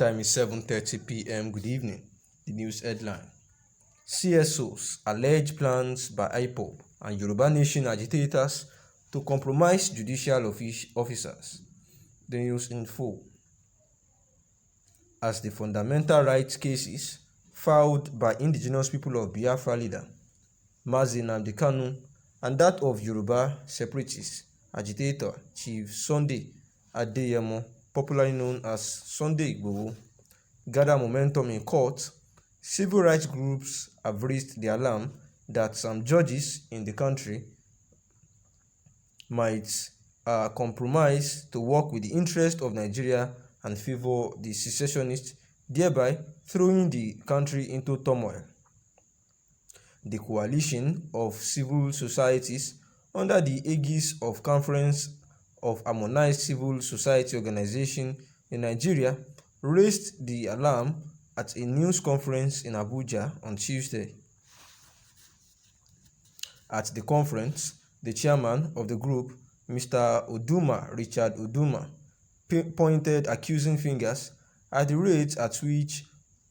time is 7:30 p.m. Good evening. The news headline: CSOs allege plans by Ippb and Yoruba Nation agitators to compromise judicial officers. The news info: as the fundamental rights cases filed by indigenous people of Biafra leader Mazi Nnamdi Kanu and that of Yoruba separatist agitator Chief Sunday Adeyemo, popularly known as Sunday Ippb, gather momentum in court, civil rights groups have raised the alarm that some judges in the country might compromise to work with the interest of Nigeria and favor the secessionists, thereby throwing the country into turmoil. The coalition of civil societies under the aegis of Conference of Harmonized Civil Society Organization in Nigeria raised the alarm at a news conference in Abuja on Tuesday. At the conference, the chairman of the group, Mr. Richard Uduma, pointed accusing fingers at the rates at which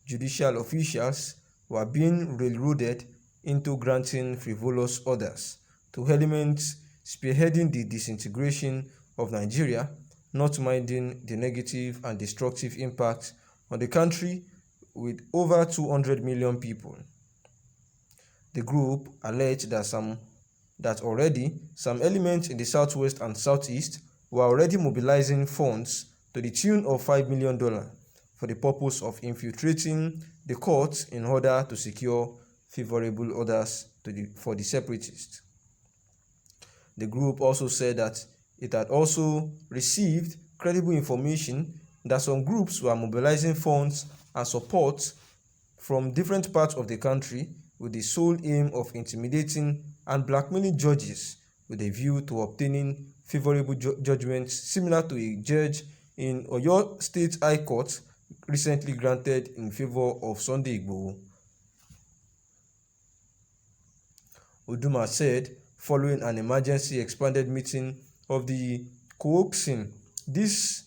judicial officials were being railroaded into granting frivolous orders to elements spearheading the disintegration of Nigeria, not minding the negative and destructive impact on the country with over 200 million people. The group alleged that already some elements in the southwest and southeast were already mobilizing funds to the tune of $5 million for the purpose of infiltrating the courts in order to secure favorable orders for the separatists. The group also said that it had also received credible information that some groups were mobilizing funds and support from different parts of the country with the sole aim of intimidating and blackmailing judges with a view to obtaining favorable judgments similar to a judge in Oyo State High Court recently granted in favor of Sunday Ippb. Uduma said, following an emergency expanded meeting of the coaxing, this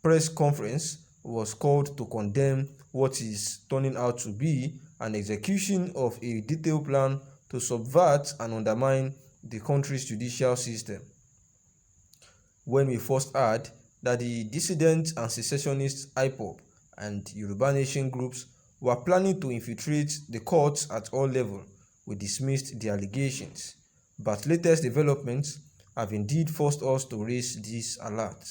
press conference was called to condemn what is turning out to be an execution of a detailed plan to subvert and undermine the country's judicial system. When we first heard that the dissident and secessionist Ippb and Yoruba Nation groups were planning to infiltrate the courts at all levels, we dismissed the allegations, but latest developments have indeed forced us to raise this alert.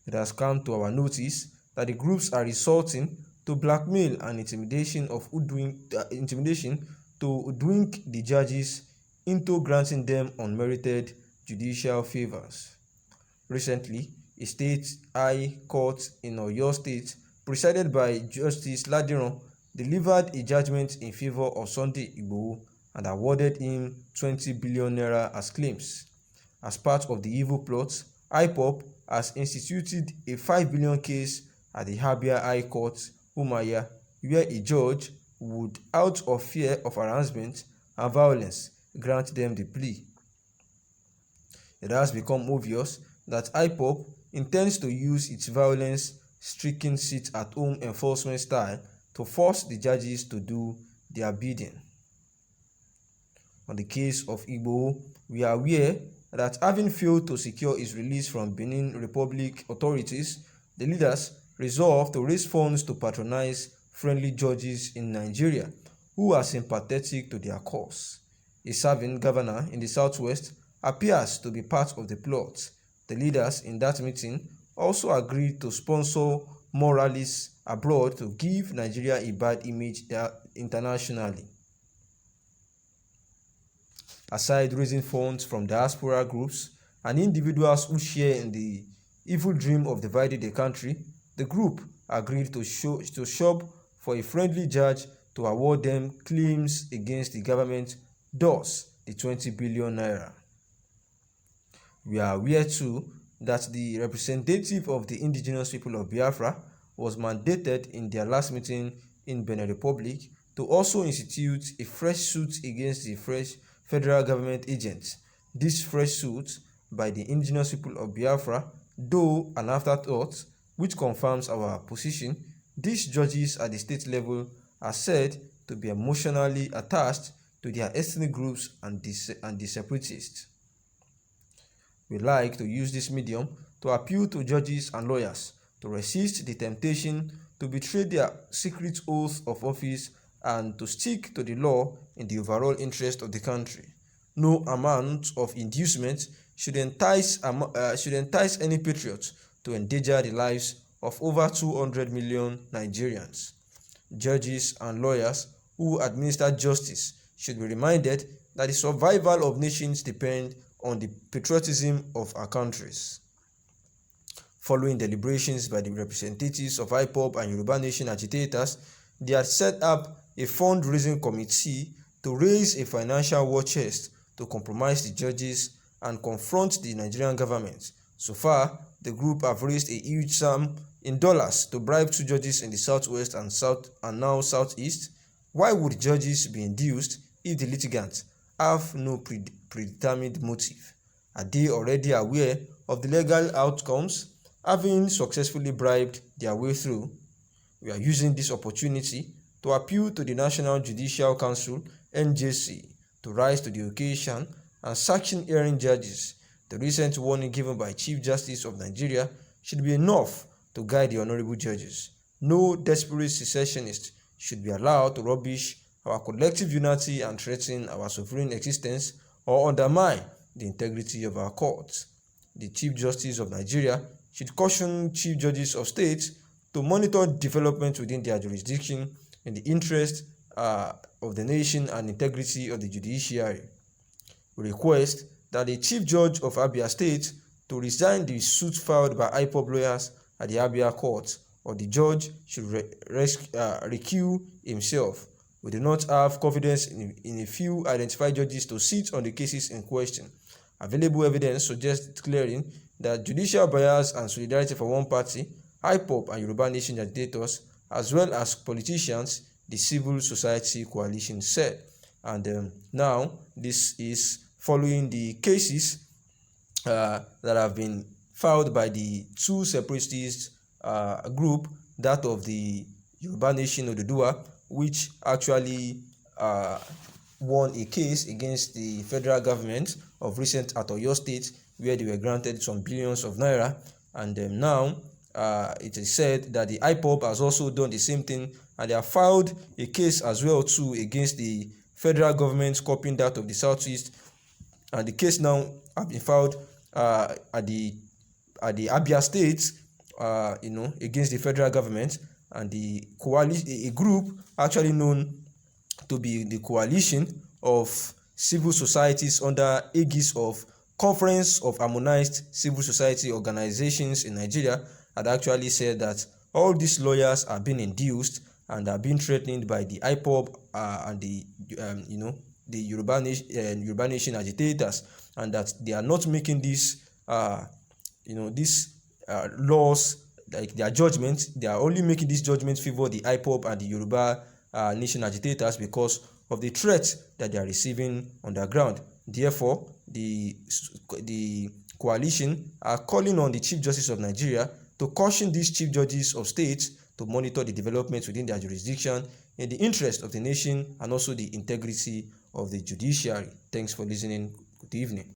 It has come to our notice that the groups are resorting to blackmail and intimidation to hoodwink the judges into granting them unmerited judicial favors. Recently, a state high court in Oyo State, presided by Justice Ladiran, delivered a judgment in favor of Sunday Ippb and awarded him 20 billion naira as claims. As part of the evil plot, Ippb has instituted a 5 billion case at the Abia High Court, Umuahia, where a judge would, out of fear of harassment and violence, grant them the plea. It has become obvious that Ippb intends to use its violence-stricken sit-at-home enforcement style to force the judges to do their bidding. On the case of Ippb, we are aware that having failed to secure his release from Benin Republic authorities, the leaders resolved to raise funds to patronize friendly judges in Nigeria who are sympathetic to their cause. A serving governor in the southwest appears to be part of the plot. The leaders in that meeting also agreed to sponsor more rallies abroad to give Nigeria a bad image internationally. Aside raising funds from diaspora groups and individuals who share in the evil dream of dividing the country, the group agreed to shop for a friendly judge to award them claims against the government, thus the 20 billion naira. We are aware too that the representative of the indigenous people of Biafra was mandated in their last meeting in Benin Republic to also institute a fresh suit against the fresh federal government agents. This fresh suit by the indigenous people of Biafra, though an afterthought, which confirms our position. These judges at the state level are said to be emotionally attached to their ethnic groups and the separatists. We like to use this medium to appeal to judges and lawyers to resist the temptation to betray their secret oath of office and to stick to the law in the overall interest of the country. No amount of inducement should entice any patriot to endanger the lives of over 200 million Nigerians. Judges and lawyers who administer justice should be reminded that the survival of nations depends on the patriotism of our countries. Following deliberations by the representatives of Ippb and Yoruba Nation agitators, they had set up a fundraising committee to raise a financial war chest to compromise the judges and confront the Nigerian government. So far, the group have raised a huge sum in dollars to bribe 2 judges in the southwest and now southeast. Why would judges be induced if the litigants have no predetermined motive? Are they already aware of the legal outcomes, having successfully bribed their way through? We are using this opportunity to appeal to the National Judicial Council (NJC) to rise to the occasion and sanction hearing judges. The recent warning given by Chief Justice of Nigeria should be enough to guide the honorable judges. No desperate secessionist should be allowed to rubbish our collective unity and threaten our sovereign existence or undermine the integrity of our courts. The Chief Justice of Nigeria should caution Chief Judges of States to monitor developments within their jurisdiction in the interest of the nation and integrity of the judiciary. We request that the Chief Judge of Abia State to resign the suit filed by Ippb lawyers at the Abia Court, or the judge should recuse himself. We do not have confidence in a few identified judges to sit on the cases in question. Available evidence suggests clearly that judicial bias and solidarity for one party, Ippb and Yoruba Nation agitators, as well as politicians, the civil society coalition said. And now this is following the cases that have been filed by the 2 separatist group, that of the Yoruba Nation Oduduwa, which actually won a case against the federal government of recent at Oyo State, where they were granted some billions of naira. And now it is said that the Ippb has also done the same thing, and they have filed a case as well too against the federal government, copying that of the southeast. And the case now have been filed at the Abia State, against the federal government, and the coalition, a group actually known to be the coalition of civil societies under aegis of Conference of Harmonized Civil Society Organizations in Nigeria, had actually said that all these lawyers are being induced and are being threatened by the Ippb and the Yoruba Nation agitators, and that they are not making these laws, like their judgments. They are only making these judgments favor the Ippb and the Yoruba Nation agitators because of the threats that they are receiving on the ground. Therefore, the coalition are calling on the Chief Justice of Nigeria to caution these Chief Judges of States to monitor the developments within their jurisdiction in the interest of the nation and also the integrity of the judiciary. Thanks for listening. Good evening.